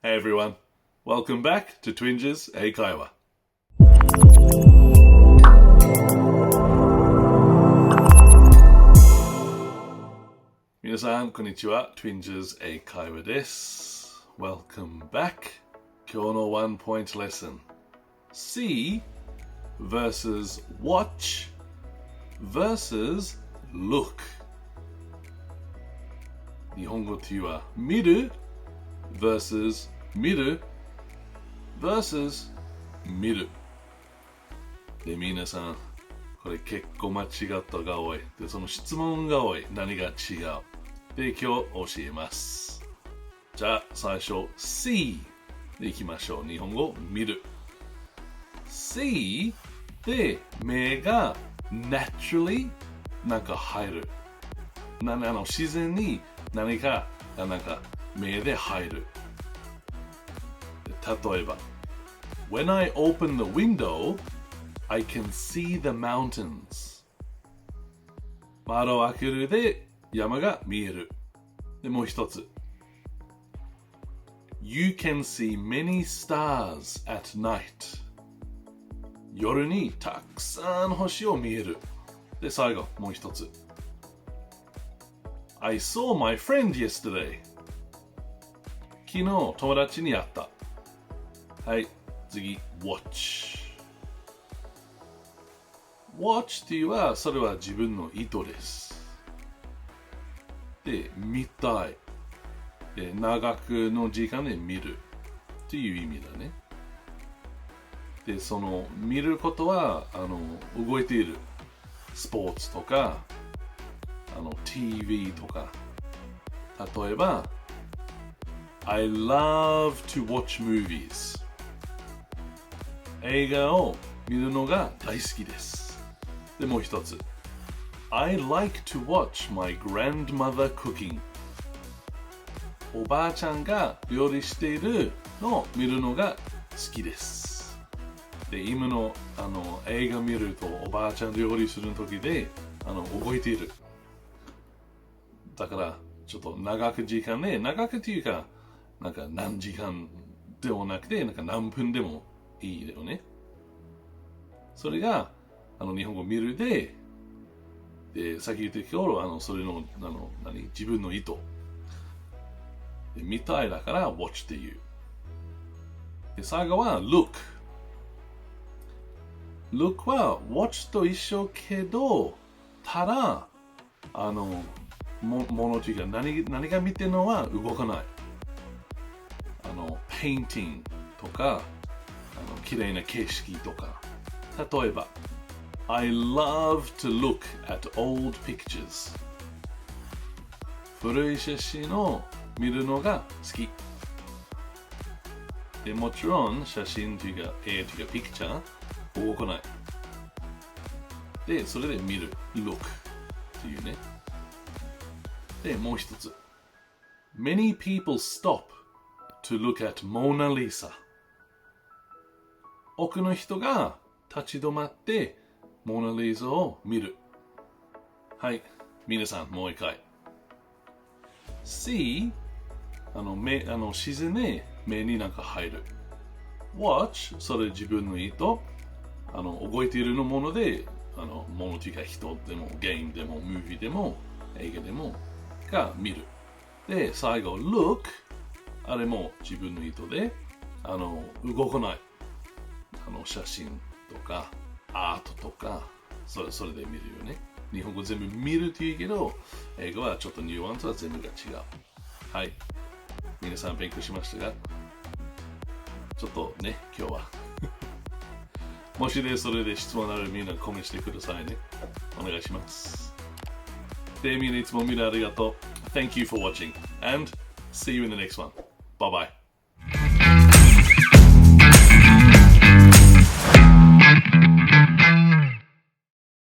Hey everyone, welcome back to Twinges 英会話。皆さん、こんにちは。Twinges 英会話です。Welcome back. 今日のワンポイントレッスン。See versus watch versus look。日本語というは見る versus 見る versus 見る。で、皆さん、これ結構間違ったが多い。で、その質問が多い。何が違う。で、今日教えます。じゃあ、最初、see でいきましょう。日本語、見る。see で、目が naturally なんか入る。自然に何か目で入る。例えば When I open the window, I can see the mountains. 窓を開けるで山が見える。で、もう一つ You can see many stars at night. 夜にたくさん星を見える。で、最後、もう一つI saw my friend yesterday. 昨日友達に会った。はい、次、watch。watch っていうのは、それは自分の意図です。で、見たい。で、長くの時間で見るっていう意味だね。で、その見ることは、動いているスポーツとか、TV とか。例えば、I love to watch movies. 映画を見るのが大好きです。で、もう一つ。I like to watch my grandmother cooking. おばあちゃんが料理しているのを見るのが好きです。で、今の、映画見るとおばあちゃん料理する時で動いている。だから、ちょっと長く時間ね、長くっていうか、なんか何時間でもなくて、なんか何分でもいいよね。それが、日本語見るで、さっき言ったけど、それの、自分の意図。で、見たいだから、watch っていう。で、最後は、look。look は、watch と一緒けど、ただ、ものというか何が見てるのは動かない。ペインティングとか、綺麗な景色とか。例えば、I love to look at old pictures. 古い写真を見るのが好き。で、もちろん写真というか、絵というか、ピクチャー動かない。で、それで見る。look っていうね。で、もう一つ。Many people stop to look at Mona Lisa. 多くの人が立ち止まってモナ・リーザを見る。はい。皆さん、もう一回。See 自然に目になんか入る。Watch それ自分の意図。動いているのもので、ものというか人でもゲームでもムービーでも映画でもが見る。で、最後、look あれも自分の意図で動かない写真とかアートとかそれで見るよね。日本語全部見るって言うけど英語はちょっとニュアンスは全部が違う。はい、皆さん勉強しましたがちょっとね今日はもしそれで質問あるみんなコメントしてくださいね。お願いします。で、みんないつも見てありがとう。Thank you for watching and see you in the next one. Bye bye.